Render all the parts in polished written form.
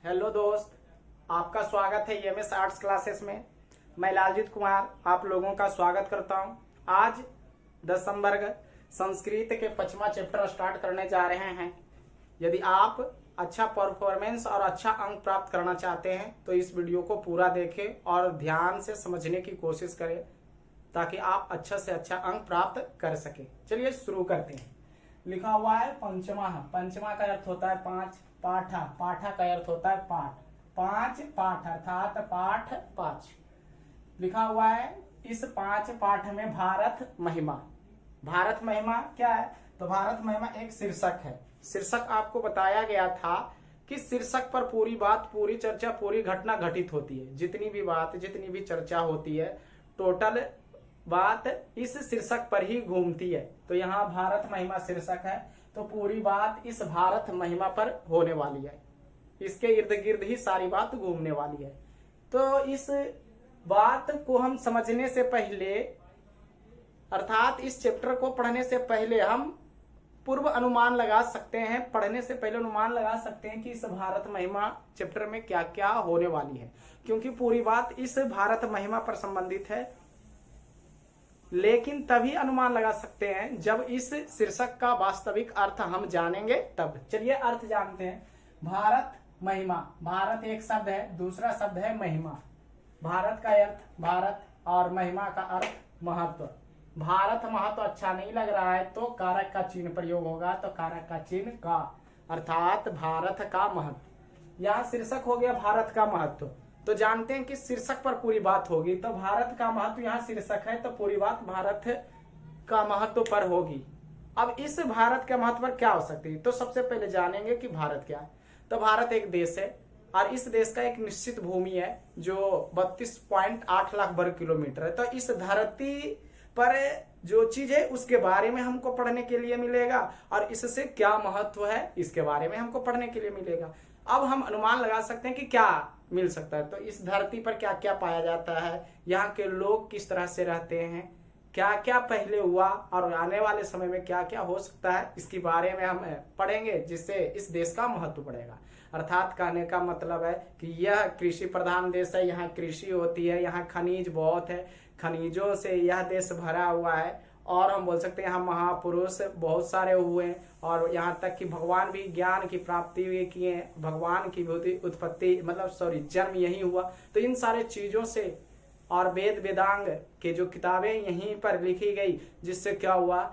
Hello दोस्त, आपका स्वागत है एमएस आर्ट्स क्लासेस में। मैं लालजीत कुमार आप लोगों का स्वागत करता हूं। आज 10 वर्ग संस्कृत के 5वां चैप्टर स्टार्ट करने जा रहे हैं। यदि आप अच्छा परफॉर्मेंस और अच्छा अंक प्राप्त करना चाहते हैं तो इस वीडियो को पूरा देखें और ध्यान से समझने की कोशिश करें ताकि आप अच्छा से अच्छा अंक प्राप्त कर सके। चलिए शुरू करते हैं। लिखा हुआ है पंचमा। पंचमा का अर्थ होता है 5। पाठा, पाठा का अर्थ होता है पाठ। 5 पाठ अर्थात पाठ 5। लिखा हुआ है इस 5 पाठ में भारत महिमा। भारत महिमा क्या है? तो भारत महिमा एक शीर्षक है। शीर्षक आपको बताया गया था कि शीर्षक पर पूरी बात, पूरी चर्चा, पूरी घटना घटित होती है। जितनी भी बात, जितनी भी चर्चा होती है, टोटल बात इस शीर्षक पर ही घूमती है। तो यहाँ भारत महिमा शीर्षक है तो पूरी बात इस भारत महिमा पर होने वाली है। इसके इर्द गिर्द ही सारी बात घूमने वाली है। तो इस बात को हम समझने से पहले अर्थात इस चैप्टर को पढ़ने से पहले हम पूर्व अनुमान लगा सकते हैं, पढ़ने से पहले अनुमान लगा सकते हैं कि इस भारत महिमा चैप्टर में क्या क्या होने वाली है, क्योंकि पूरी बात इस भारत महिमा पर संबंधित है। लेकिन तभी अनुमान लगा सकते हैं जब इस शीर्षक का वास्तविक अर्थ हम जानेंगे तब। चलिए अर्थ जानते हैं। भारत महिमा, भारत एक शब्द है, दूसरा शब्द है महिमा। भारत का अर्थ भारत और महिमा का अर्थ महत्व। भारत महत्व अच्छा नहीं लग रहा है तो कारक का चिन्ह प्रयोग होगा, तो कारक का चिन्ह का अर्थात भारत का महत्व। यहाँ शीर्षक हो गया भारत का महत्व, तो जानते हैं कि शीर्षक पर पूरी बात होगी। तो भारत का महत्व यहाँ शीर्षक है तो पूरी बात भारत का महत्व पर होगी। अब इस भारत के महत्व पर क्या हो सकती है, तो सबसे पहले जानेंगे कि भारत क्या है। तो भारत एक देश है और इस देश का एक निश्चित भूमि है जो 32.8 लाख वर्ग किलोमीटर है। तो इस धरती पर जो चीज है उसके बारे में हमको पढ़ने के लिए मिलेगा और इससे क्या महत्व है इसके बारे में हमको पढ़ने के लिए मिलेगा। अब हम अनुमान लगा सकते हैं कि क्या मिल सकता है। तो इस धरती पर क्या क्या पाया जाता है, यहाँ के लोग किस तरह से रहते हैं, क्या क्या पहले हुआ और आने वाले समय में क्या क्या हो सकता है, इसके बारे में हम पढ़ेंगे, जिससे इस देश का महत्व बढ़ेगा। अर्थात कहने का मतलब है कि यह कृषि प्रधान देश है, यहाँ कृषि होती है, यहाँ खनिज बहुत है, खनिजों से यह देश भरा हुआ है। और हम बोल सकते हैं यहाँ महापुरुष बहुत सारे हुए और यहाँ तक कि भगवान भी ज्ञान की प्राप्ति भी किए, भगवान की उत्पत्ति जन्म यही हुआ। तो इन सारे चीजों से और वेद वेदांग के जो किताबें यहीं पर लिखी गई, जिससे क्या हुआ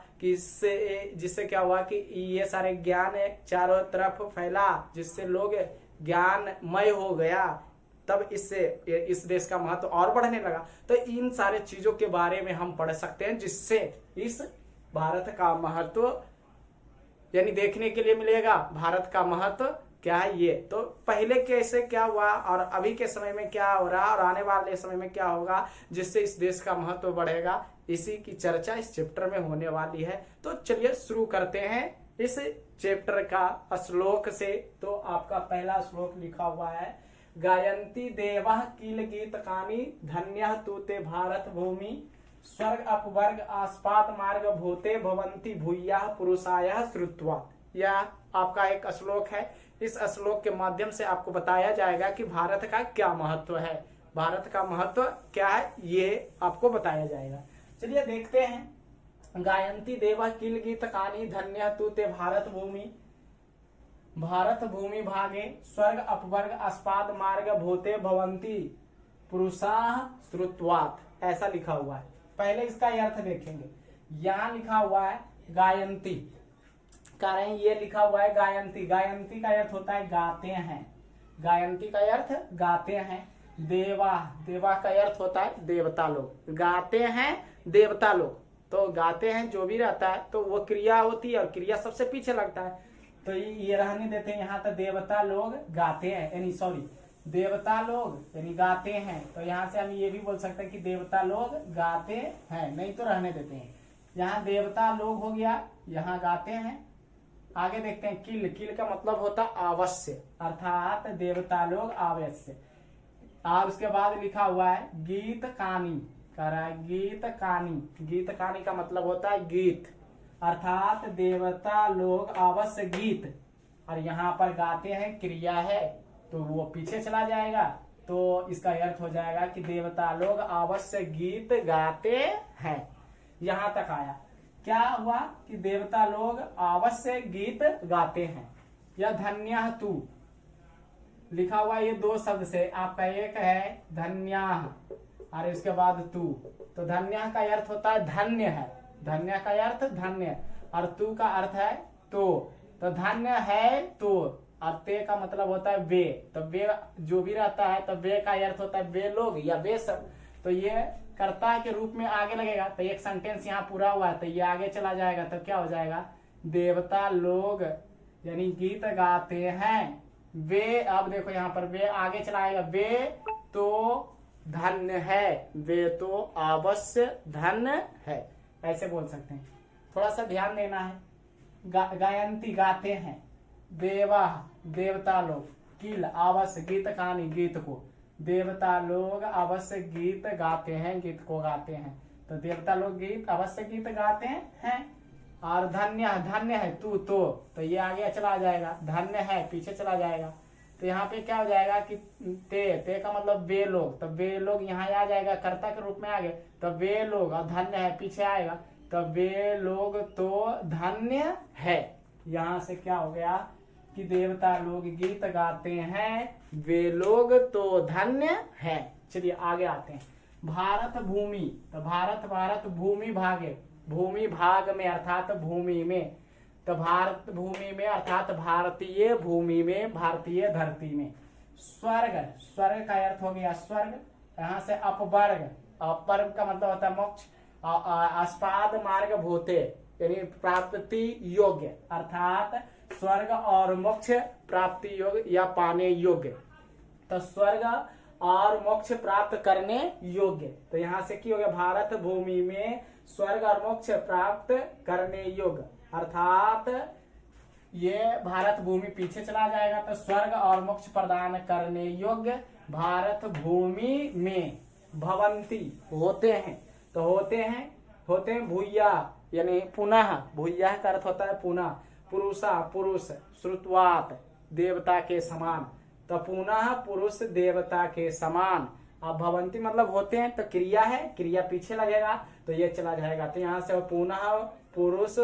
कि ये सारे ज्ञान चारों तरफ फैला, जिससे लोग ज्ञानमय हो गया, तब इससे इस देश का महत्व और बढ़ने लगा। तो इन सारे चीजों के बारे में हम पढ़ सकते हैं, जिससे इस भारत का महत्व यानी देखने के लिए मिलेगा। भारत का महत्व क्या है ये, तो पहले कैसे क्या हुआ और अभी के समय में क्या हो रहा और आने वाले समय में क्या होगा, जिससे इस देश का महत्व बढ़ेगा, इसी की चर्चा इस चैप्टर में होने वाली है। तो चलिए शुरू करते हैं इस चैप्टर का श्लोक से। तो आपका पहला श्लोक लिखा हुआ है, गायन्ति देवः किल गीतकानि धन्यः तु ते भारत भूमि स्वर्ग अपवर्ग आस्पाद मार्ग भूते भवन्ति भूयः पुरुषायः श्रुत्वा। यह आपका एक श्लोक है। इस श्लोक के माध्यम से आपको बताया जाएगा कि भारत का क्या महत्व है, भारत का महत्व क्या है, ये आपको बताया जाएगा। चलिए देखते हैं। गायन्ति देवः किल गीतकानि धन्यः तु ते भारत भूमि भारत भूमि भागे स्वर्ग अपवर्ग अस्पाद मार्ग भूते भवन्ति पुरुषाः श्रुत्वात्, ऐसा लिखा हुआ है। पहले इसका अर्थ देखेंगे। यहाँ लिखा हुआ है गायन्ति, कारण ये लिखा हुआ है गायन्ति। गायन्ति का अर्थ होता है गाते हैं, गायन्ति का अर्थ गाते हैं। देवा, देवा का अर्थ होता है देवता लोग, गाते हैं देवता लोग। तो गाते हैं जो भी रहता है तो वो क्रिया होती है और क्रिया सबसे पीछे लगता है, तो ये रहने देते हैं। यहाँ तो देवता लोग गाते हैं देवता लोग यानी गाते हैं। तो यहाँ से हम ये भी बोल सकते हैं कि देवता लोग गाते हैं, नहीं तो रहने देते हैं। यहाँ देवता लोग हो गया, यहाँ गाते हैं। आगे देखते हैं किल, किल का मतलब होता अवश्य, अर्थात देवता लोग अवश्य। और उसके बाद लिखा हुआ है गीत कानी, कह रहा है गीत कानी। गीत कानी का मतलब होता है गीत, अर्थात देवता लोग अवश्य गीत, और यहाँ पर गाते हैं क्रिया है। तो वो पीछे चला जाएगा। तो इसका अर्थ हो जाएगा कि देवता लोग अवश्य गीत गाते हैं। यहां तक आया। क्या हुआ कि देवता लोग अवश्य गीत गाते हैं। यह धन्य तू लिखा हुआ ये दो शब्द से, आपका एक है धन्य और इसके बाद तू। तो धन्य का अर्थ होता है धन्य है, धन्य का अर्थ धन्य, और तू का अर्थ है तो धन्य है तो, और ते का मतलब होता है वे। तो वे जो भी रहता है तो वे का अर्थ होता है वे लोग या वे सब। तो ये कर्ता के रूप में आगे लगेगा। तो एक सेंटेंस यहाँ पूरा हुआ है तो ये आगे चला जाएगा। तो क्या हो जाएगा, देवता लोग यानी गीत गाते हैं वे। अब देखो यहाँ पर वे आगे चलाएगा, वे तो धन्य है, वे तो अवश्य धन्य है, ऐसे बोल सकते हैं। थोड़ा सा ध्यान देना है। गायंती गाते हैं, देवा देवता लोग, किल अवश्य गीत कहानी गीत को, देवता लोग अवश्य गीत गाते हैं, गीत को गाते हैं। तो देवता लोग गीत अवश्य गीत गाते हैं। और धन्य धन्य है तू तो ये आगे चला जाएगा, धन्य है पीछे चला जाएगा। तो यहाँ पे क्या हो जाएगा कि ते का मतलब वे लोग, तो वे लोग यहाँ आ जाएगा कर्ता के रूप में आगे। तो वे लोग और धन्य है पीछे आएगा। तो वे लोग तो धन्य है। यहाँ से क्या हो गया कि देवता लोग गीत गाते हैं, वे लोग तो धन्य है। चलिए आगे आते हैं। भारत भूमि, तो भारत भूमि भागे, भूमि भाग में अर्थात भूमि में। तो भारत भूमि में अर्थात भारतीय भूमि में, भारतीय धरती में। स्वर्ग, स्वर्ग का अर्थ हो गया स्वर्ग। यहाँ से अपवर्ग, अपवर्ग का मतलब होता है मोक्ष। अस्पाद मार्ग भूते यानी प्राप्ति योग्य, अर्थात स्वर्ग और मोक्ष प्राप्ति योग्य या पाने योग्य। तो स्वर्ग और मोक्ष प्राप्त करने योग्य। तो यहाँ से क्या हो गया, भारत भूमि में स्वर्ग और मोक्ष प्राप्त करने योग्य, अर्थात ये भारत भूमि पीछे चला जाएगा। तो स्वर्ग और मोक्ष प्रदान करने योग्य भारत भूमि में भवंती होते हैं। तो होते हैं भूया यानी पुनः, भूया का अर्थ होता है पुनः, पुरुषा पुरुष, श्रुतवात देवता के समान। तो पुनः पुरुष देवता के समान। अब भवंती मतलब होते हैं, तो क्रिया है, क्रिया पीछे लगेगा तो ये चला जाएगा। तो यहाँ से पुनः पुरुष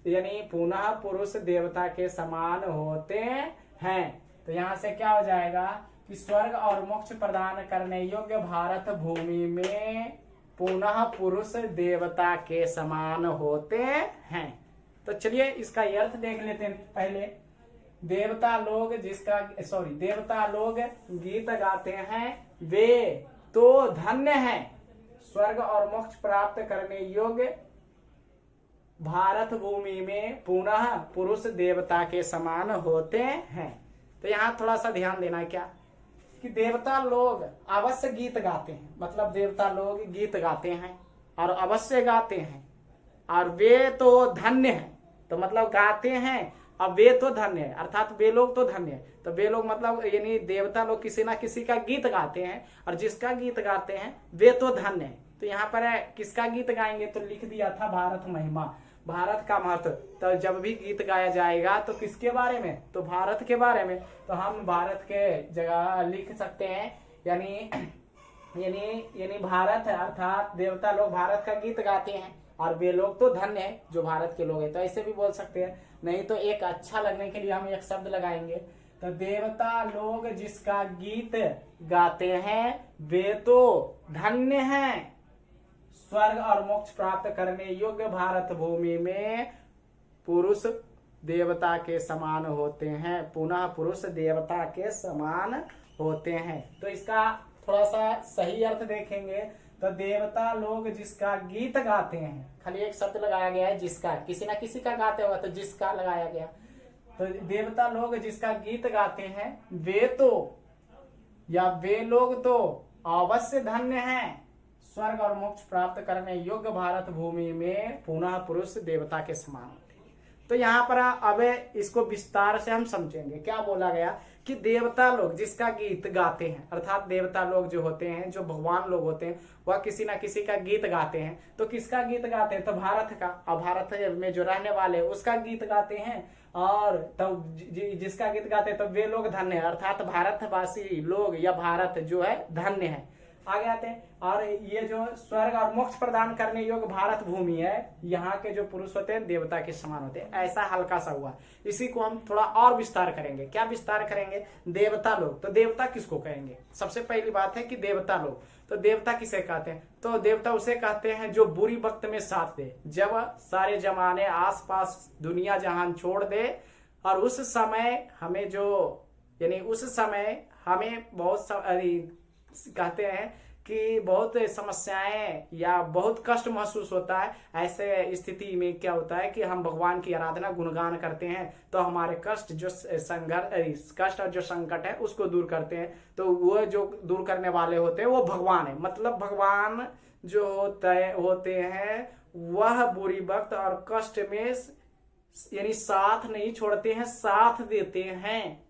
यानी पुनः पुरुष देवता के समान होते हैं। तो यहाँ से क्या हो जाएगा कि स्वर्ग और मोक्ष प्रदान करने योग्य भारत भूमि में पुनः पुरुष देवता के समान होते हैं। तो चलिए इसका अर्थ देख लेते हैं। पहले देवता लोग देवता लोग गीत गाते हैं, वे तो धन्य हैं, स्वर्ग और मोक्ष प्राप्त करने योग्य भारत भूमि में पुनः पुरुष देवता के समान होते हैं। तो यहाँ थोड़ा सा ध्यान देना है क्या कि देवता लोग अवश्य गीत गाते हैं, मतलब देवता लोग गीत गाते हैं और अवश्य गाते हैं, और वे तो धन्य हैं। तो मतलब गाते हैं अब वे तो धन्य है, अर्थात वे लोग तो धन्य है। तो वे लोग मतलब यानी देवता लोग किसी ना किसी का गीत गाते हैं, और जिसका गीत गाते हैं वे तो धन्य है। तो यहाँ पर है किसका गीत गाएंगे, तो लिख दिया था भारत महिमा, भारत का महत्व। तो जब भी गीत गाया जाएगा तो किसके बारे में, तो भारत के बारे में। तो हम भारत के जगह लिख सकते हैं यानी भारत अर्थात देवता लोग भारत का गीत गाते हैं और वे लोग तो धन्य है जो भारत के लोग हैं। तो ऐसे भी बोल सकते हैं, नहीं तो एक अच्छा लगने के लिए हम एक शब्द लगाएंगे। तो देवता लोग जिसका गीत गाते हैं वे तो धन्य हैं, स्वर्ग और मोक्ष प्राप्त करने योग्य भारत भूमि में पुरुष देवता के समान होते हैं, पुनः पुरुष देवता के समान होते हैं। तो इसका थोड़ा सा सही अर्थ देखेंगे तो देवता लोग जिसका गीत गाते हैं, खाली एक शब्द लगाया गया है जिसका, किसी ना किसी का गाते होगा तो जिसका लगाया गया। तो देवता लोग जिसका गीत गाते हैं वे तो या वे लोग तो अवश्य धन्य हैं, स्वर्ग और मोक्ष प्राप्त करने योग्य भारत भूमि में पुनः पुरुष देवता के समान होते हैं। तो यहाँ पर अब इसको विस्तार से हम समझेंगे। क्या बोला गया कि देवता लोग जिसका गीत गाते हैं, अर्थात देवता लोग जो होते हैं, जो भगवान लोग होते हैं, वह किसी ना किसी का गीत गाते हैं। तो किसका गीत गाते हैं, तो भारत का, और भारत में जो रहने वाले उसका गीत गाते हैं। और तब जिसका गीत गाते हैं तो वे लोग धन्य है, अर्थात भारतवासी लोग या भारत जो है धन्य है। आगे आते हैं, और ये जो स्वर्ग और मोक्ष प्रदान करने योग्य भारत भूमि है, यहाँ के जो पुरुष होते हैं देवता के समान होते हैं। ऐसा हल्का सा हुआ, इसी को हम थोड़ा और विस्तार करेंगे। क्या विस्तार करेंगे? देवता लोग। तो देवता किसको कहेंगे? सबसे पहली बात है कि देवता लोग, तो देवता किसे कहते हैं? तो देवता उसे कहते हैं जो बुरी वक्त में साथ दे, जब सारे जमाने आसपास दुनिया जहान छोड़ दे, और उस समय हमें जो यानी उस समय हमें बहुत कहते हैं कि बहुत समस्याएं या बहुत कष्ट महसूस होता है। ऐसे स्थिति में क्या होता है कि हम भगवान की आराधना गुणगान करते हैं, तो हमारे कष्ट जो संघर्ष कष्ट और जो संकट है उसको दूर करते हैं। तो वो जो दूर करने वाले होते हैं वो भगवान है। मतलब भगवान जो होते हैं वह बुरी वक्त और कष्ट में यानी साथ नहीं छोड़ते हैं, साथ देते हैं।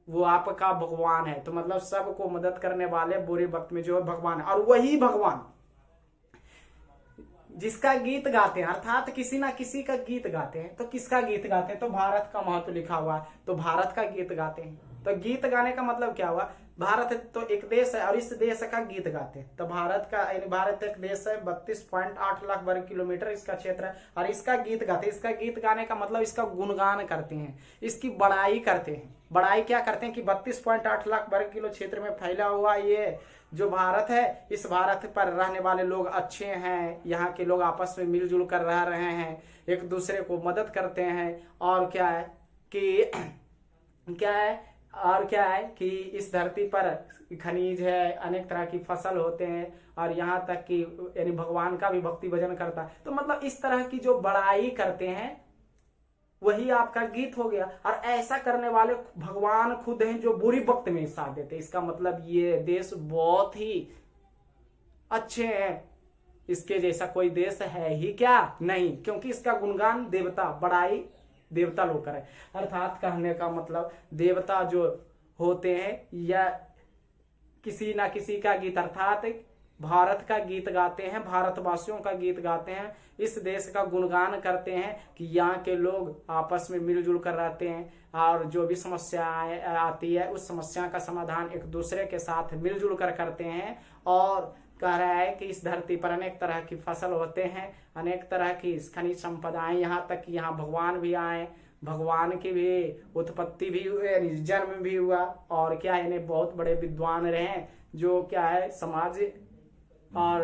वो आपका भगवान है। तो मतलब सबको मदद करने वाले बुरे वक्त में जो है भगवान है। और वही भगवान जिसका गीत गाते हैं, अर्थात किसी ना किसी का गीत गाते हैं। तो किसका गीत गाते हैं? तो भारत का महत्व लिखा हुआ है, तो भारत का गीत गाते हैं। तो गीत गाने का मतलब क्या हुआ? भारत तो एक देश है और इस देश का गीत गाते हैं। तो भारत एक देश है, 32.8 लाख वर्ग किलोमीटर इसका क्षेत्र है, और इसका गीत गाते हैं। इसका गीत गाने का मतलब इसका गुणगान करते हैं, इसकी बड़ाई करते हैं। बड़ाई क्या करते हैं कि 32.8 लाख वर्ग किलो क्षेत्र में फैला हुआ ये जो भारत है, इस भारत पर रहने वाले लोग अच्छे हैं, यहाँ के लोग आपस में मिलजुल कर रह रहे हैं, एक दूसरे को मदद करते हैं। और क्या है कि इस धरती पर खनिज है, अनेक तरह की फसल होते हैं, और यहाँ तक कि यानी भगवान का भी भक्ति भजन करता है। तो मतलब इस तरह की जो बड़ाई करते हैं वही आपका गीत हो गया। और ऐसा करने वाले भगवान खुद हैं जो बुरी वक्त में साथ देते। इसका मतलब ये देश बहुत ही अच्छे हैं, इसके जैसा कोई देश है ही क्या? नहीं, क्योंकि इसका गुणगान देवता, बड़ाई देवता लोग करें। अर्थात कहने का मतलब देवता जो होते हैं या किसी ना किसी का गीत, अर्थात भारत का गीत गाते हैं, भारतवासियों का गीत गाते हैं, इस देश का गुणगान करते हैं कि यहाँ के लोग आपस में मिलजुल कर रहते हैं, और जो भी समस्या आती है उस समस्या का समाधान एक दूसरे के साथ मिलजुल कर करते हैं। और कह रहा है कि इस धरती पर अनेक तरह की फसल होते हैं, अनेक तरह की खनिज संपदाएं, यहाँ तक कि यहाँ भगवान भी आए, भगवान की भी उत्पत्ति भी हुई, जन्म भी हुआ। और क्या है, इन्हें बहुत बड़े विद्वान रहे जो क्या है समाज और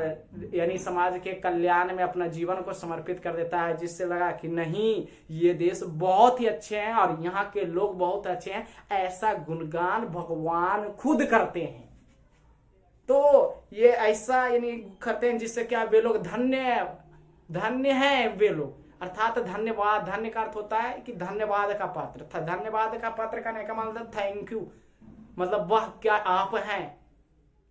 यानी समाज के कल्याण में अपना जीवन को समर्पित कर देता है, जिससे लगा कि नहीं ये देश बहुत ही अच्छे हैं और यहाँ के लोग बहुत अच्छे हैं। ऐसा गुणगान भगवान खुद करते हैं। तो ये ऐसा यानी करते हैं जिससे क्या वे लोग धन्य हैं वे लोग। अर्थात धन्यवाद, धन्य का अर्थ होता है कि धन्यवाद का पात्र था। धन्यवाद का पात्र करने का मतलब थैंक यू, मतलब वह क्या आप हैं।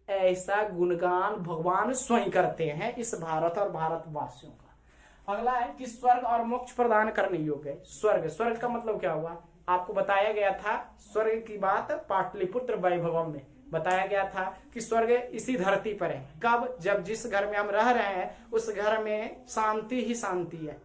ऐसा गुणगान भगवान स्वयं करते हैं इस भारत और भारतवासियों का। अगला है कि स्वर्ग और मोक्ष प्रदान करने योग्य है। स्वर्ग का मतलब क्या हुआ? आपको बताया गया था स्वर्ग की बात पाटलिपुत्र वैभवम में बताया गया था कि स्वर्ग इसी धरती पर है। कब? जब जिस घर में हम रह रहे हैं उस घर में शांति ही शांति है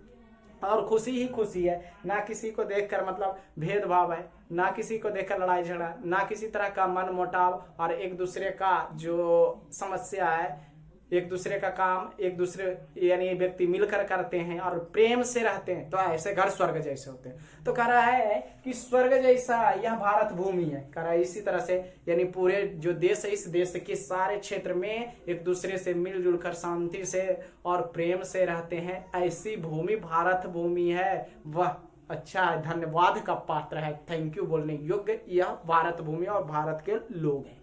और खुशी ही खुशी है। ना किसी को देखकर मतलब भेदभाव है, ना किसी को देखकर लड़ाई झगड़ा, ना किसी तरह का मन मोटाव, और एक दूसरे का जो समस्या है, एक दूसरे का काम एक दूसरे यानी व्यक्ति मिलकर करते हैं और प्रेम से रहते हैं। तो ऐसे घर स्वर्ग जैसे होते हैं। तो कह रहा है कि स्वर्ग जैसा यह भारत भूमि है। कह रहा है इसी तरह से यानी पूरे जो देश है, इस देश के सारे क्षेत्र में एक दूसरे से मिलजुल कर शांति से और प्रेम से रहते हैं। ऐसी भूमि भारत भूमि है, वह अच्छा है, धन्यवाद का पात्र है, थैंक यू बोलने योग्य यह भारत भूमि और भारत के लोग हैं।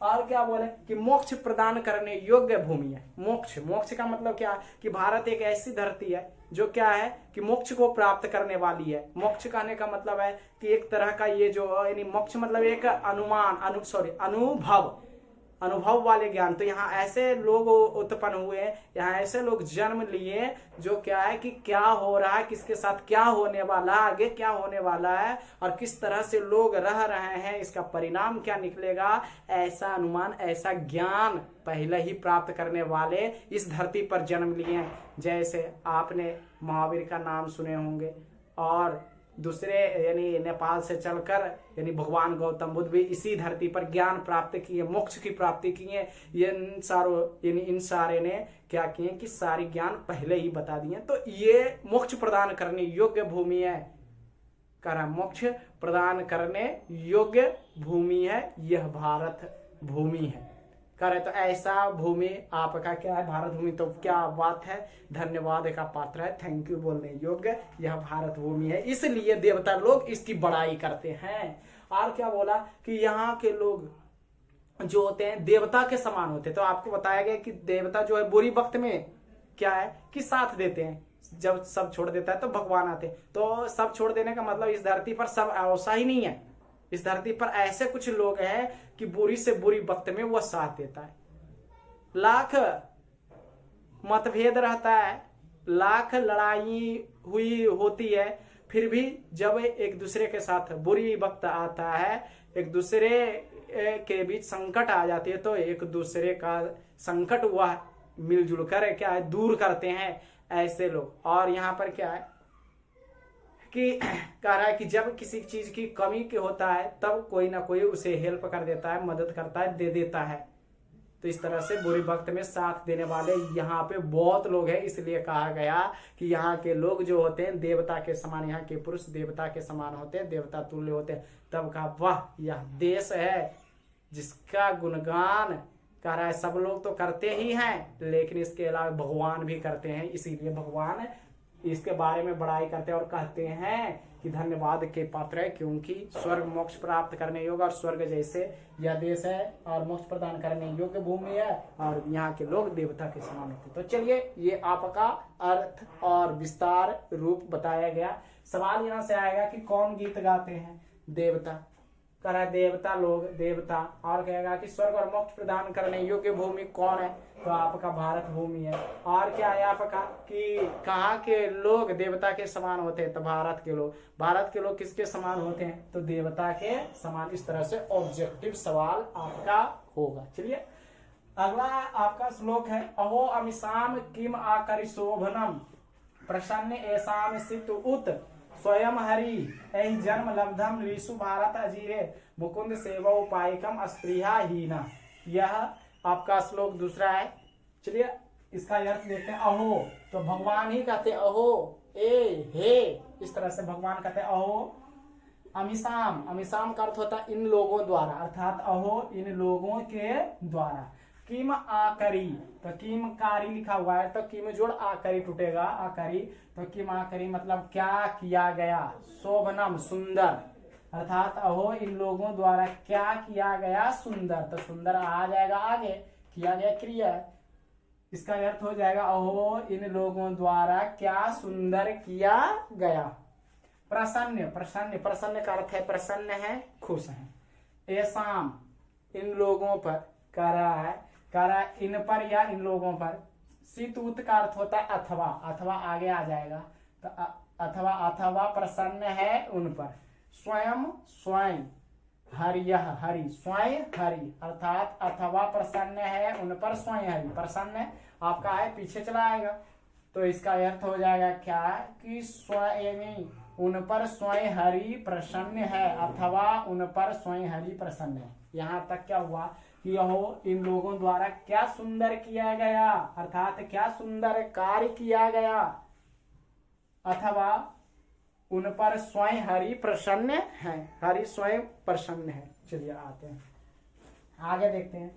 और क्या बोले कि मोक्ष प्रदान करने योग्य भूमि है। मोक्ष का मतलब क्या? कि भारत एक ऐसी धरती है जो क्या है कि मोक्ष को प्राप्त करने वाली है। मोक्ष कहने का मतलब है कि एक तरह का ये जो यानी मोक्ष मतलब एक अनुभव वाले ज्ञान। तो यहाँ ऐसे लोग उत्पन्न हुए, यहाँ ऐसे लोग जन्म लिए जो क्या है कि क्या हो रहा है, किसके साथ क्या होने वाला है, आगे क्या होने वाला है और किस तरह से लोग रह रहे हैं, इसका परिणाम क्या निकलेगा, ऐसा अनुमान, ऐसा ज्ञान पहले ही प्राप्त करने वाले इस धरती पर जन्म लिए हैं। जैसे आपने महावीर का नाम सुने होंगे और दूसरे यानी नेपाल से चलकर यानी भगवान गौतम बुद्ध भी इसी धरती पर ज्ञान प्राप्त किए, मोक्ष की प्राप्ति किए। ये इन सारे ने क्या किए कि सारी ज्ञान पहले ही बता दिए। तो ये मोक्ष प्रदान करने योग्य भूमि है, करा मोक्ष प्रदान करने योग्य भूमि है, यह भारत भूमि है। करे तो ऐसा भूमि आपका क्या है, भारत भूमि। तो क्या बात है, धन्यवाद का पात्र है, थैंक यू बोलने योग्य यह भारत भूमि है। इसलिए देवता लोग इसकी बड़ाई करते हैं। और क्या बोला कि यहाँ के लोग जो होते हैं देवता के समान होते हैं। तो आपको बताया गया कि देवता जो है बुरी वक्त में क्या है कि साथ देते हैं, जब सब छोड़ देता है तो भगवान आते हैं। तो सब छोड़ देने का मतलब इस धरती पर सब ऐसा ही नहीं है, इस धरती पर ऐसे कुछ लोग हैं कि बुरी से बुरी वक्त में वह साथ देता है। लाख मतभेद रहता है, लाख लड़ाई हुई होती है, फिर भी जब एक दूसरे के साथ बुरी वक्त आता है, एक दूसरे के बीच संकट आ जाती है, तो एक दूसरे का संकट वह मिलजुल कर क्या है दूर करते हैं ऐसे लोग। और यहाँ पर क्या है कि कह रहा है कि जब किसी चीज की कमी के होता है तब कोई ना कोई उसे हेल्प कर देता है, मदद करता है, दे देता है। तो इस तरह से बुरी वक्त में साथ देने वाले यहाँ पे बहुत लोग हैं। इसलिए कहा गया कि यहाँ के लोग जो होते हैं देवता के समान, यहाँ के पुरुष देवता के समान होते हैं, देवता तुल्य होते हैं। तब कहा वाह यह देश है जिसका गुणगान कह रहा है सब लोग तो करते ही हैं, लेकिन इसके अलावा भगवान भी करते हैं। इसीलिए भगवान इसके बारे में बड़ाई करते हैं और कहते हैं कि धन्यवाद के पात्र है, क्योंकि स्वर्ग मोक्ष प्राप्त करने योग्य और स्वर्ग जैसे यह देश है और मोक्ष प्रदान करने योग्य भूमि है और यहाँ के लोग देवता के समान होते हैं। तो चलिए ये आपका अर्थ और विस्तार रूप बताया गया। सवाल यहाँ से आएगा कि कौन गीत गाते हैं, देवता। कह रहा है देवता लोग, देवता। और कहेगा कि स्वर्ग और मोक्ष प्रदान करने योग्य भूमि कौन है, तो आपका भारत भूमि है। और क्या है आपका कि कहाँ के लोग देवता के समान होते हैं, तो भारत के लोग। भारत के लोग किसके समान होते हैं, तो देवता के समान। इस तरह से ऑब्जेक्टिव सवाल आपका होगा। चलिए अगला आपका श्लोक है, अहो अमिशाम किम आकरि शोभनम प्रसन्न ऐसाम सित उत स्वयं हरि ऐ जन्म लब्धम ऋषु भारत अजीरे मुकुंद सेवा उपायकम अस्पृहा हीना। यह आपका श्लोक दूसरा है। चलिए इसका अर्थ देखते हैं। अहो तो भगवान ही कहते अहो, ए हे, इस तरह से भगवान कहते अहो। अमिशाम, अमिशाम का अर्थ होता है इन लोगों द्वारा, अर्थात अहो इन लोगों के द्वारा। किम आकरी, तो किम कारी लिखा हुआ है तो किम जोड़ आकरी टूटेगा, आकरी। तो किम आकरी मतलब क्या किया गया, शोभनम सुंदर, अर्थात अहो इन लोगों द्वारा क्या किया गया सुंदर। तो सुंदर आ जाएगा आगे, किया गया क्रिया, इसका अर्थ हो जाएगा अहो इन लोगों द्वारा क्या सुंदर किया गया। प्रसन्न, प्रसन्न, प्रसन्न का अर्थ है प्रसन्न है, खुश है। ऐसाम इन लोगों पर, कह रहा है इन पर या इन लोगों पर। सितूत का अर्थ होता है अथवा, अथवा आगे आ जाएगा तो अथवा, अथवा प्रसन्न है उन पर। स्वयं, स्वयं, हरि, हरि, स्वयं हरि, अर्थात अथवा प्रसन्न है उन पर स्वयं हरि। प्रसन्न आपका है पीछे चला आएगा तो इसका अर्थ हो जाएगा क्या कि स्वयं उन पर स्वयं हरि प्रसन्न है, अथवा उन पर स्वयं हरि प्रसन्न है। यहाँ तक क्या हुआ कि यहो इन लोगों द्वारा क्या सुंदर किया गया, अर्थात क्या सुंदर कार्य किया गया, अथवा उन पर स्वयं हरि प्रसन्न है, हरि स्वयं प्रसन्न है। चलिए आते हैं आगे देखते हैं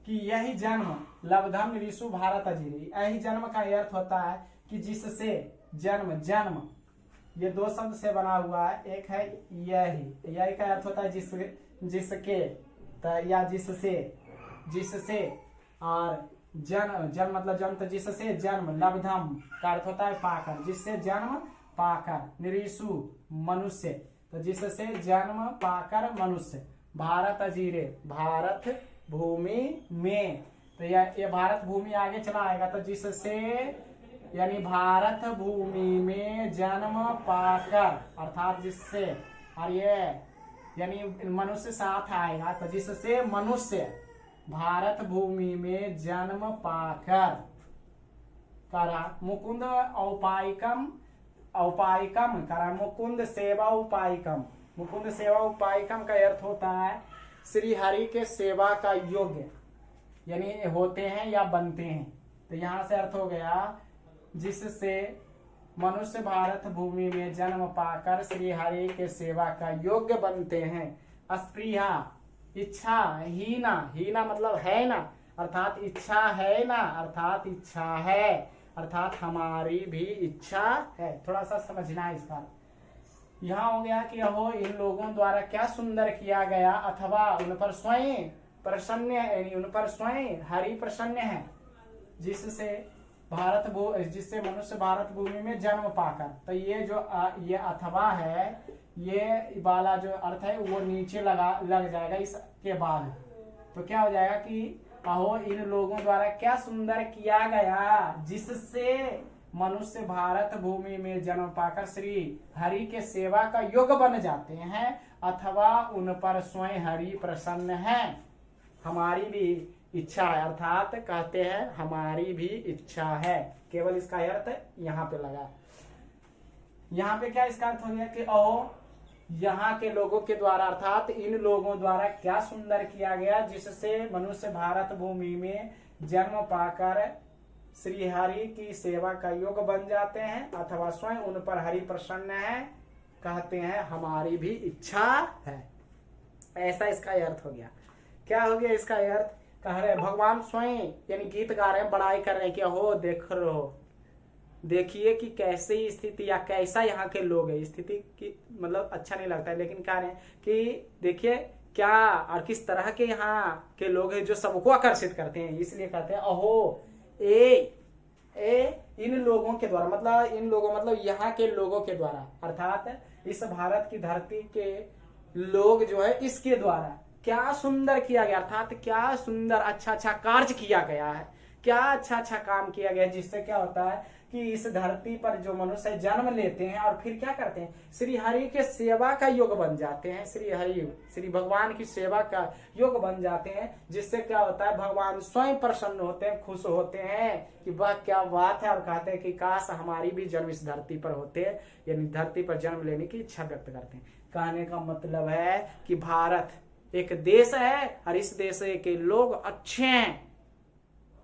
कि यही जन्म लब्धम ऋषु भारत अजीरी। यही जन्म का अर्थ होता है कि जिससे जन्म, जन्म ये दो शब्द से बना हुआ है, एक है यही, यही का अर्थ होता है जिसके, या जिससे, जिससे, और जन्म, जन्म मतलब जन्म, तो जिससे जन्म, लब्धम का अर्थ होता है पाकर, जिससे जन्म पाकर, निरीशु मनुष्य, तो जिससे जन्म पाकर मनुष्य, भारत अजीरे भारत भूमि में। तो ये भारत भूमि आगे चला आएगा तो जिससे यानी भारत भूमि में जन्म पाकर, अर्थात जिससे, और ये यानी मनुष्य साथ आएगा तो जिससे मनुष्य भारत भूमि में जन्म पाकर करा। मुकुंद औपायिकम उपायिकम करा, मुकुंद सेवा उपायिकम। मुकुंद सेवा उपायिकम का अर्थ होता है श्री हरि के सेवा का योग्य, यानी होते हैं या बनते हैं। तो यहाँ से अर्थ हो गया जिससे मनुष्य भारत भूमि में जन्म पाकर श्री हरि के सेवा का योग्य बनते हैं। अस्पृहा इच्छा, हीना, हीना मतलब है ना, अर्थात इच्छा है ना, अर्थात इच्छा है, अर्थात हमारी भी इच्छा है। थोड़ा सा समझना है इसका। यहाँ हो गया कि अहो इन लोगों द्वारा क्या सुंदर किया गया, अथवा उन पर स्वयं प्रसन्न, यानी उन पर स्वयं हरि प्रसन्न है, जिससे मनुष्य भारत भूमि में जन्म पाकर। तो ये जो ये अथवा है, ये वाला जो अर्थ है वो नीचे लग जाएगा इसके बाद। तो क्या हो जाएगा कि अहो इन लोगों द्वारा क्या सुंदर किया गया, जिससे मनुष्य भारत भूमि में जन्म पाकर श्री हरि के सेवा का योग्य बन जाते हैं, अथवा उन पर स्वयं हरि प्रसन्न है। हमारी भी इच्छा है, अर्थात कहते हैं हमारी भी इच्छा है। केवल इसका अर्थ यहाँ पे लगा। यहाँ पे क्या इसका अर्थ हो गया कि अहो यहाँ के लोगों के द्वारा, अर्थात इन लोगों द्वारा क्या सुंदर किया गया, जिससे मनुष्य भारत भूमि में जन्म पाकर श्री हरि की सेवा का योग्य बन जाते हैं, अथवा स्वयं उन पर हरि प्रसन्न है, कहते हैं हमारी भी इच्छा है। ऐसा इसका अर्थ हो गया। क्या हो गया इसका अर्थ? कह रहे भगवान स्वयं, यानी गीत गा रहे हैं, बड़ाई कर रहे हैं कि हो देख रहो, देखिए कि कैसी स्थिति या कैसा यहाँ के लोग है। स्थिति की मतलब अच्छा नहीं लगता है, लेकिन कह रहे हैं कि देखिए क्या और किस तरह के यहाँ के लोग हैं जो सबको आकर्षित करते हैं। इसलिए कहते हैं अहो इन लोगों के द्वारा, मतलब इन लोगों मतलब यहाँ के लोगों के द्वारा, अर्थात इस भारत की धरती के लोग जो है इसके द्वारा क्या सुंदर किया गया, अर्थात क्या सुंदर अच्छा अच्छा कार्य किया गया है, क्या अच्छा अच्छा काम किया गया, जिससे क्या होता है कि इस धरती पर जो मनुष्य जन्म लेते हैं और फिर क्या करते हैं, श्री हरि के सेवा का योग बन जाते हैं, श्री भगवान की सेवा का योग बन जाते हैं, जिससे क्या होता है भगवान स्वयं प्रसन्न होते हैं, खुश होते हैं कि वह क्या बात है, और कहते हैं कि काश हमारी भी जन्म इस धरती पर होते, यानी धरती पर जन्म लेने की इच्छा व्यक्त करते हैं। कहने का मतलब है कि भारत एक देश है और इस देश के लोग अच्छे हैं,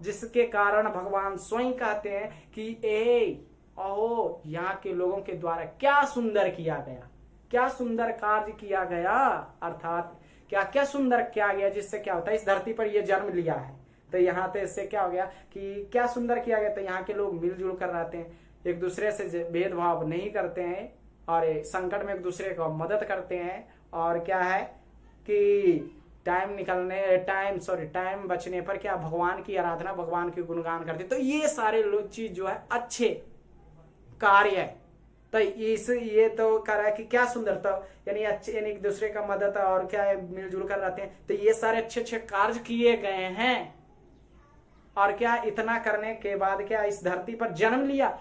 जिसके कारण भगवान स्वयं कहते हैं कि अहो यहाँ के लोगों के द्वारा क्या सुंदर किया गया, क्या सुंदर कार्य किया गया, अर्थात क्या क्या सुंदर किया गया, जिससे क्या होता है इस धरती पर ये जन्म लिया है। तो यहाँ पे इससे क्या हो गया कि क्या सुंदर किया गया। तो यहाँ के लोग मिलजुल कर रहते हैं, एक दूसरे से भेदभाव नहीं करते हैं, और संकट में एक दूसरे को मदद करते हैं, और क्या है कि टाइम बचने पर क्या भगवान की आराधना, भगवान के गुणगान करते। तो ये सारे चीज जो है अच्छे कार्य है। तो ये तो कर रहा है कि क्या सुंदर, तो यानी अच्छे, यानी एक दूसरे का मदद और क्या है मिलजुल कर रहते हैं। तो ये सारे अच्छे अच्छे कार्य किए गए हैं, और क्या इतना करने के बाद क्या इस धरती पर जन्म लिया,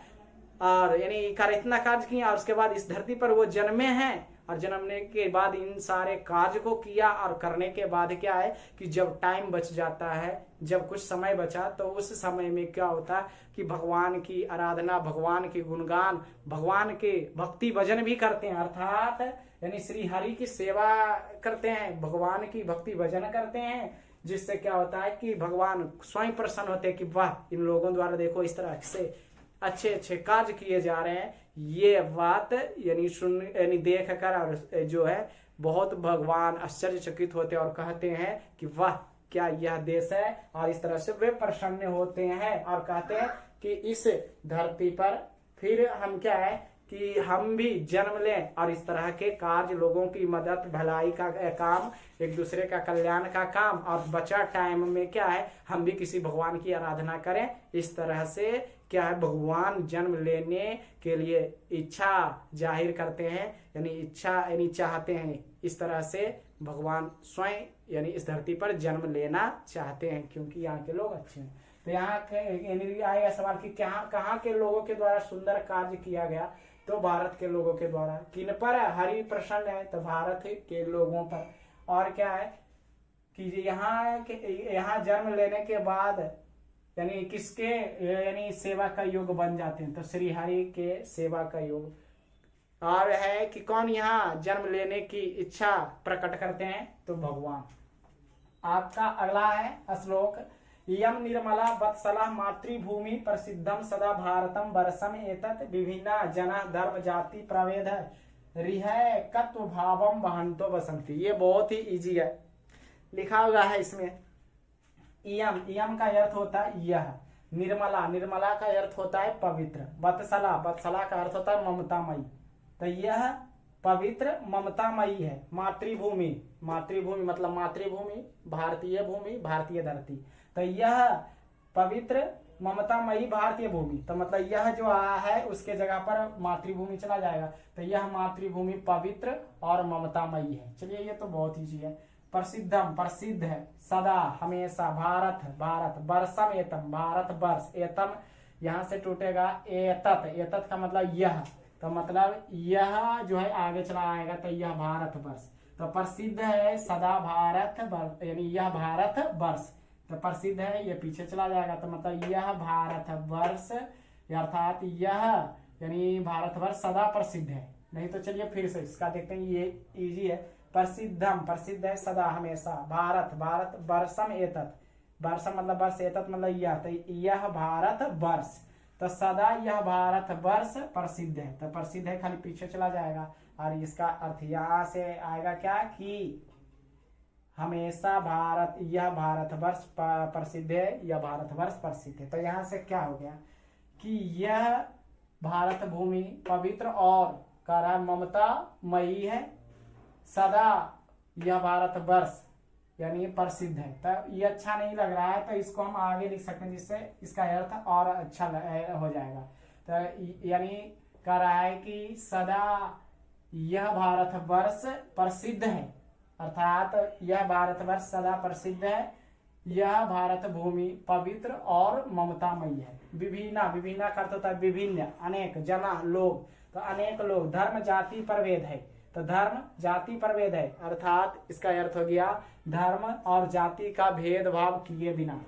और यानी इतना कार्य किया, और उसके बाद इस धरती पर वो जन्मे हैं, और जन्मने के बाद इन सारे कार्य को किया, और करने के बाद क्या है कि जब टाइम बच जाता है, जब कुछ समय बचा, तो उस समय में क्या होता है कि भगवान की आराधना, भगवान के गुणगान, भगवान के भक्ति भजन भी करते हैं, अर्थात यानी श्री हरि की सेवा करते हैं, भगवान की भक्ति भजन करते हैं, जिससे क्या होता है कि भगवान स्वयं प्रसन्न होते हैं कि वाह इन लोगों द्वारा देखो इस तरह से अच्छे अच्छे कार्य किए जा रहे हैं। ये बात यानी देख कर और जो है बहुत भगवान आश्चर्यचकित होते हैं, और कहते हैं कि वाह क्या यह देश है, और इस तरह से वे प्रसन्न होते हैं, और कहते हैं कि इस धरती पर फिर हम क्या है कि हम भी जन्म लें, और इस तरह के कार्य, लोगों की मदद, भलाई का काम, एक दूसरे का कल्याण का काम, और बचा टाइम में क्या है हम भी किसी भगवान की आराधना करें। इस तरह से क्या है भगवान जन्म लेने के लिए इच्छा जाहिर करते हैं, यानी चाहते हैं। इस तरह से भगवान स्वयं यानी इस धरती पर जन्म लेना चाहते हैं, क्योंकि यहाँ के लोग अच्छे हैं। तो यहाँ आएगा सवाल कि कहाँ के लोगों के द्वारा सुंदर कार्य किया गया, तो भारत के लोगों के द्वारा। किन पर हरि प्रसन्न है, तो भारत के लोगों पर। और क्या है कि यहाँ जन्म लेने के बाद यानी किसके यानी सेवा का योग बन जाते हैं, तो श्री हरि के सेवा का योग। और है कि कौन यहाँ जन्म लेने की इच्छा प्रकट करते हैं, तो भगवान। आपका अगला है श्लोक, यम निर्मला वत्सला मातृभूमि प्रसिद्धम सदा भारतम वर्षम एतत् विभिन्ना जना धर्म जाति प्रभेद रिहैकत्व भावम वहंतो बसंती। ये बहुत ही इजी है, लिखा हुआ है इसमें। यम, यम का अर्थ होता है यह, निर्मला, निर्मला का अर्थ होता है पवित्र, वत्सला, वत्सला का अर्थ होता है ममतामयी, तो यह पवित्र ममतामयी है। मातृभूमि, मातृभूमि मतलब मातृभूमि, भारतीय भूमि, भारतीय धरती, तो यह पवित्र ममतामयी भारतीय भूमि, तो मतलब यह जो आया है उसके जगह पर मातृभूमि चला जाएगा, तो यह मातृभूमि पवित्र और ममतामयी है। चलिए ये तो बहुत ईजी है। प्रसिद्धम, प्रसिद्ध है, सदा, हमेशा, भारत, भारत, वर्षम एतम, भारत वर्ष, एतम यहाँ से टूटेगा, एतत, एतत का मतलब यह, तो मतलब यह जो है आगे चला आएगा, तो यह भारत वर्ष, तो प्रसिद्ध है सदा भारत वर्ष, यानी यह भारत वर्ष, तो प्रसिद्ध है ये पीछे चला जाएगा, तो मतलब यह भारत वर्ष, अर्थात यह यानी भारत वर्ष सदा प्रसिद्ध है। नहीं तो चलिए फिर से इसका देखते हैं, ये इजी है। प्रसिद्धम, प्रसिद्ध है सदा, हमेशा, भारत, भारत वर्षम एतत्, वर्षम मतलब वर्ष, एतत् मतलब यह, तो यह भारत वर्ष, तो सदा यह भारत वर्ष प्रसिद्ध है, तो प्रसिद्ध है खाली पीछे चला जाएगा, और इसका अर्थ यहाँ से आएगा क्या कि हमेशा भारत, यह भारत वर्ष प्रसिद्ध है, यह भारत वर्ष प्रसिद्ध है। तो यहाँ से क्या हो गया कि यह भारत भूमि पवित्र और कह रहा है ममतामयी है, सदा यह भारत वर्ष यानी प्रसिद्ध है। तो ये अच्छा नहीं लग रहा है, तो इसको हम आगे लिख सकते हैं, जिससे इसका अर्थ और अच्छा हो जाएगा। तो यानी कह रहा है कि सदा यह भारत वर्ष प्रसिद्ध है, अर्थात यह भारतवर्ष सदा प्रसिद्ध है, यह भारत भूमि पवित्र और ममतामयी है। विभिन्ना, विभिन्ना का अर्थ होता है विभिन्न, अनेक, जना लोग, तो अनेक लोग, धर्म जाति प्रभेद है, तो धर्म जाति प्रभेद है, अर्थात इसका अर्थ हो गया धर्म और जाति का भेदभाव किए बिना।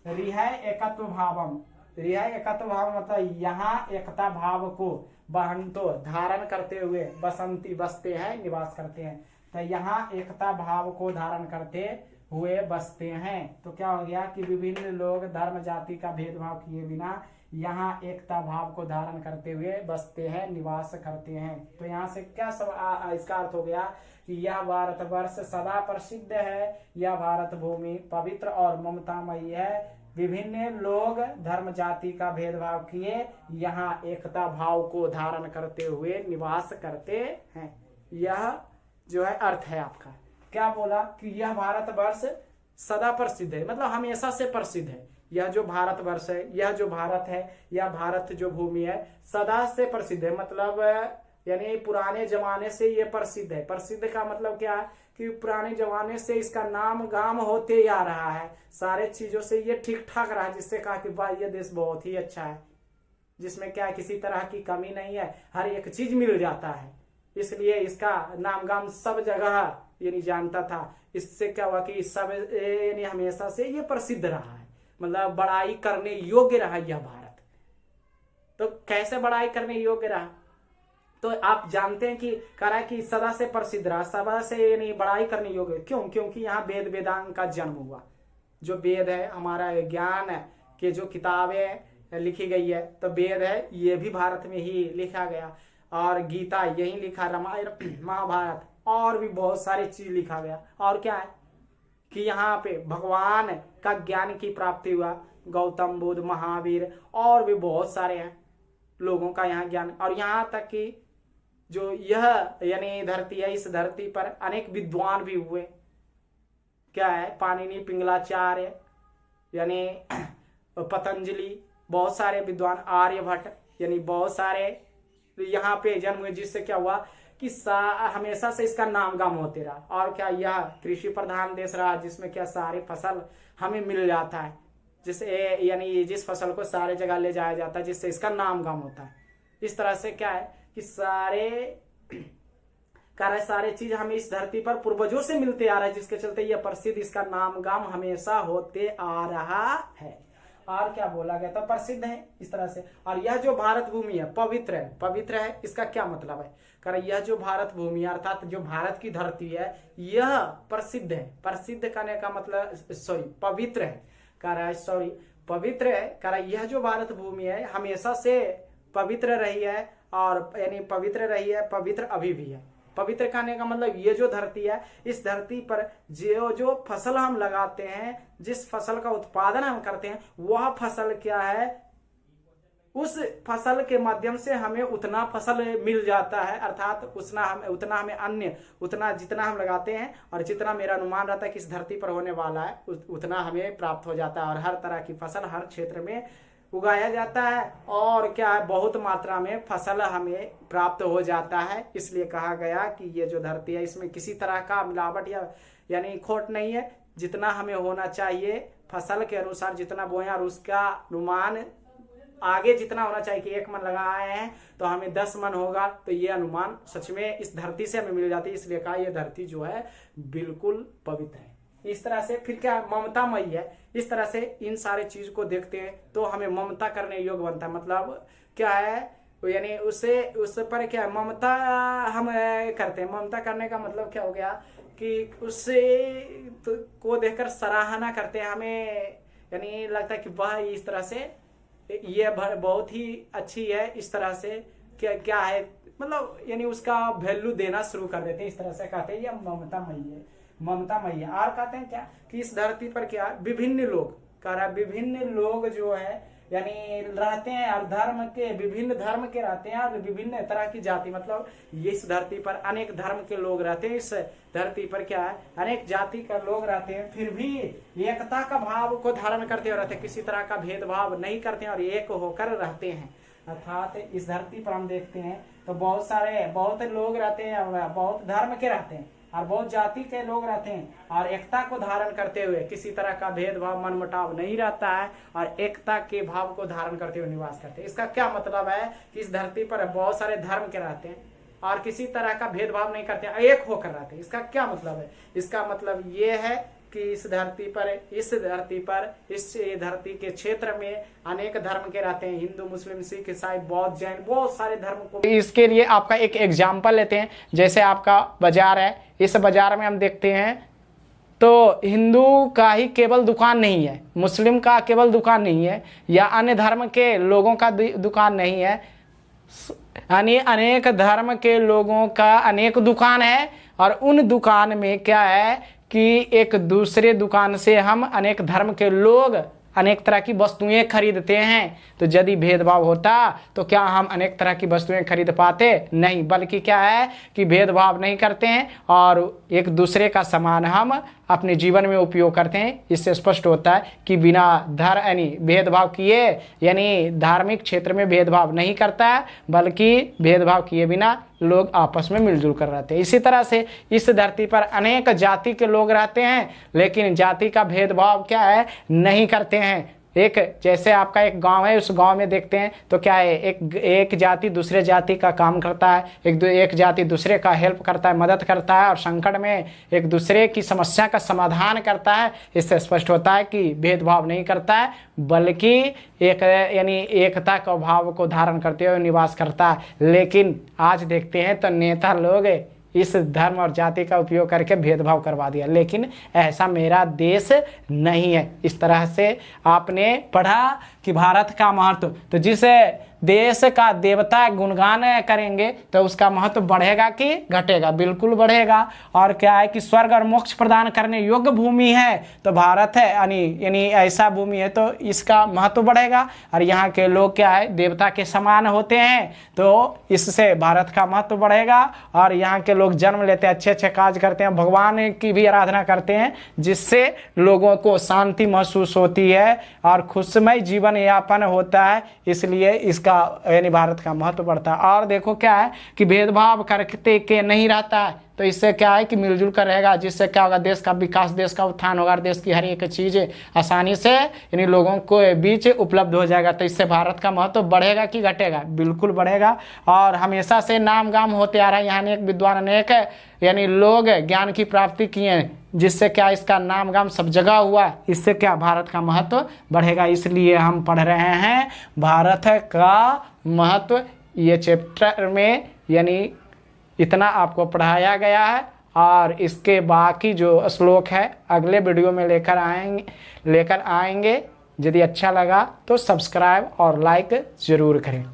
रिहै एकत्व भावम, रिहै एकत्व भाव मतलब यहाँ एकता भाव को, वहंतो धारण करते हुए, बसंती बसते हैं, निवास करते हैं, तो यहाँ एकता भाव को धारण करते हुए बसते हैं। तो क्या हो गया कि विभिन्न लोग धर्म जाति का भेदभाव किए बिना यहाँ एकता भाव को धारण करते हुए बसते हैं, निवास करते हैं। तो यहाँ से क्या सब इसका अर्थ हो गया कि यह भारतवर्ष सदा प्रसिद्ध है, यह भारत भूमि पवित्र और ममतामयी है, विभिन्न लोग धर्म जाति का भेदभाव किए यहाँ एकता भाव को धारण करते हुए निवास करते हैं। यह जो है अर्थ है आपका। क्या बोला कि यह भारतवर्ष सदा प्रसिद्ध है, मतलब हमेशा से प्रसिद्ध है। यह जो भारतवर्ष है, यह जो भारत है, यह भारत जो भूमि है सदा से प्रसिद्ध है, मतलब यानी पुराने जमाने से ये प्रसिद्ध है। प्रसिद्ध का मतलब क्या है कि पुराने जमाने से इसका नाम गाम होते ही आ रहा है, सारे चीजों से ये ठीक ठाक रहा, जिससे कहा कि वाह ये देश बहुत ही अच्छा है, जिसमें क्या किसी तरह की कमी नहीं है, हर एक चीज मिल जाता है, इसलिए इसका नाम गाम सब जगह यानी जानता था। इससे क्या हुआ कि सब यानी हमेशा से ये प्रसिद्ध रहा है, मतलब बड़ाई करने योग्य रहा यह भारत। तो कैसे बड़ाई करने योग्य रहा, तो आप जानते हैं कि कह रहा है कि सदा से प्रसिद्ध रहा, सदा से यानी बड़ाई करने योग्य। क्यों? क्योंकि यहाँ वेद वेदांग का जन्म हुआ। जो वेद है, हमारा ज्ञान के जो किताबें लिखी गई है, तो वेद है ये भी भारत में ही लिखा गया, और गीता यही लिखा, रामायण महाभारत और भी बहुत सारी चीज लिखा गया। और क्या है कि यहाँ पे भगवान का ज्ञान की प्राप्ति हुआ, गौतम बुद्ध, महावीर और भी बहुत सारे हैं लोगों का यहाँ ज्ञान। और यहाँ तक कि जो यह यानी धरती है, इस धरती पर अनेक विद्वान भी हुए। क्या है, पाणिनि, पिंगलाचार्य यानी पतंजलि, बहुत सारे विद्वान, आर्यभट्ट यानी बहुत सारे यहाँ पे जन्म हुए, जिससे क्या हुआ कि हमेशा से इसका नाम गाम होते रहा। और क्या, यह कृषि प्रधान देश रहा, जिसमें क्या सारे फसल हमें मिल जाता है, जिससे यानी जिस फसल को सारे जगह ले जाया जाता है, जिससे इसका नाम गाम होता है। इस तरह से क्या है कि सारे चीज हमें इस धरती पर पूर्वजों से मिलते आ रहा है, जिसके चलते यह प्रसिद्ध, इसका नाम गाम हमेशा होते आ रहा है। और क्या बोला गया, तो प्रसिद्ध है इस तरह से। और यह जो भारत भूमि है पवित्र है, पवित्र है इसका क्या मतलब है, कारण यह जो भारत भूमि है अर्थात जो भारत की धरती है यह प्रसिद्ध है। प्रसिद्ध करने का मतलब पवित्र है, कारण पवित्र है, कारण यह जो भारत भूमि है हमेशा से पवित्र रही है, और यानी पवित्र रही है, पवित्र अभी भी है। पवित्र कहने का मतलब ये जो धरती है, इस धरती पर जो फसल हम लगाते हैं, जिस फसल का उत्पादन हम करते हैं, वह फसल क्या है, उस फसल के माध्यम से हमें उतना फसल मिल जाता है, अर्थात उतना हमें अन्य उतना जितना हम लगाते हैं और जितना मेरा अनुमान रहता है कि इस धरती पर होने वाला है उतना हमें प्राप्त हो जाता है। और हर तरह की फसल हर क्षेत्र में उगाया जाता है, और क्या है, बहुत मात्रा में फसल हमें प्राप्त हो जाता है। इसलिए कहा गया कि ये जो धरती है इसमें किसी तरह का मिलावट यानी खोट नहीं है। जितना हमें होना चाहिए फसल के अनुसार जितना बोया, और उसका अनुमान आगे जितना होना चाहिए कि 1 मन लगाए हैं तो हमें 10 मन होगा, तो ये अनुमान सच में इस धरती से हमें मिल जाती है। इसलिए कहा ये धरती जो है बिल्कुल पवित्र है। इस तरह से फिर क्या ममतामयी है। इस तरह से इन सारे चीज को देखते हैं तो हमें ममता करने योग्य बनता है। मतलब क्या है, यानी उस पर क्या है, ममता हम करते हैं। ममता करने का मतलब क्या हो गया कि उससे को देखकर सराहना करते हैं, हमें यानी लगता है कि वह इस तरह से ये बहुत ही अच्छी है। इस तरह से क्या है, मतलब यानी उसका वैल्यू देना शुरू कर देते हैं। इस तरह से कहते हैं ये ममतामयी है, ममतामयी है। और कहते हैं क्या कि इस धरती पर क्या विभिन्न लोग जो है यानी रहते हैं, और विभिन्न धर्म के रहते हैं, और विभिन्न तरह की जाति, मतलब ये इस धरती पर अनेक धर्म के लोग रहते हैं। इस धरती पर क्या है, अनेक जाति का लोग रहते हैं, फिर भी एकता का भाव को धारण करते हुए रहते हैं, किसी तरह का भेदभाव नहीं करते हैं और एक होकर रहते हैं। अर्थात इस धरती पर हम देखते हैं तो बहुत लोग रहते हैं, बहुत धर्म के रहते हैं और बहुत जाति के लोग रहते हैं, और एकता को धारण करते हुए किसी तरह का भेदभाव मनमुटाव नहीं रहता है, और एकता के भाव को धारण करते हुए निवास करते हैं। इसका क्या मतलब है कि इस धरती पर बहुत सारे धर्म के रहते हैं और किसी तरह का भेदभाव नहीं करते हैं, एक होकर रहते हैं। इसका क्या मतलब है, इसका मतलब ये है कि इस धरती धरती के क्षेत्र में अनेक धर्म के रहते हैं, हिंदू मुस्लिम सिख ईसाई बौद्ध जैन, बहुत सारे धर्म को। इसके लिए आपका एक एग्जाम्पल लेते हैं, जैसे आपका बाजार है, इस बाजार में हम देखते हैं तो हिंदू का ही केवल दुकान नहीं है, मुस्लिम का केवल दुकान नहीं है, या अन्य धर्म के लोगों का दुकान नहीं है, यानी अनेक धर्म के लोगों का अनेक दुकान है। और उन दुकान में क्या है कि एक दूसरे दुकान से हम अनेक धर्म के लोग अनेक तरह की वस्तुएं खरीदते हैं। तो यदि भेदभाव होता तो क्या हम अनेक तरह की वस्तुएं खरीद पाते? नहीं, बल्कि क्या है कि भेदभाव नहीं करते हैं और एक दूसरे का सामान हम अपने जीवन में उपयोग करते हैं। इससे स्पष्ट होता है कि बिना यानी भेदभाव किए, यानी धार्मिक क्षेत्र में भेदभाव नहीं करता है, बल्कि भेदभाव किए बिना लोग आपस में मिलजुल कर रहते हैं। इसी तरह से इस धरती पर अनेक जाति के लोग रहते हैं, लेकिन जाति का भेदभाव क्या है, नहीं करते हैं। एक जैसे आपका एक गांव है, उस गांव में देखते हैं तो क्या है, एक जाति दूसरे जाति का काम करता है, एक जाति दूसरे का हेल्प करता है, मदद करता है, और संकट में एक दूसरे की समस्या का समाधान करता है। इससे स्पष्ट होता है कि भेदभाव नहीं करता है, बल्कि एक यानी एकता का भाव को धारण करते हुए निवास करता है। लेकिन आज देखते हैं तो नेता लोग इस धर्म और जाति का उपयोग करके भेदभाव करवा दिया, लेकिन ऐसा मेरा देश नहीं है। इस तरह से आपने पढ़ा कि भारत का महत्व, तो जिस देश का देवता गुणगान करेंगे तो उसका महत्व बढ़ेगा कि घटेगा? बिल्कुल बढ़ेगा। और क्या है कि स्वर्ग और मोक्ष प्रदान करने योग्य भूमि है तो भारत है, यानी ऐसा भूमि है तो इसका महत्व बढ़ेगा। और यहाँ के लोग क्या है, देवता के समान होते हैं, तो इससे भारत का महत्व बढ़ेगा। और यहाँ के लोग जन्म लेते हैं, अच्छे अच्छे काज करते हैं, भगवान की भी आराधना करते हैं, जिससे लोगों को शांति महसूस होती है और खुशमय जीवन यापन होता है। इसलिए इसका यानी भारत का महत्व बढ़ता है। और देखो क्या है कि भेदभाव करते के नहीं रहता है, तो इससे क्या है कि मिलजुल कर रहेगा, जिससे क्या होगा, देश का विकास, देश का उत्थान होगा, देश की हर एक चीज़ आसानी से यानी लोगों को बीच उपलब्ध हो जाएगा। तो इससे भारत का महत्व बढ़ेगा कि घटेगा? बिल्कुल बढ़ेगा। और हमेशा से नाम गाम होते आ रहा है, यहाँ अनेक विद्वान, अनेक यानी लोग ज्ञान की प्राप्ति किए, जिससे क्या इसका नाम गाम सब जगह हुआ, इससे क्या भारत का महत्व बढ़ेगा। इसलिए हम पढ़ रहे हैं भारत का महत्व, ये चैप्टर में यानी इतना आपको पढ़ाया गया है। और इसके बाकी जो श्लोक है अगले वीडियो में लेकर आएंगे। यदि अच्छा लगा तो सब्सक्राइब और लाइक ज़रूर करें।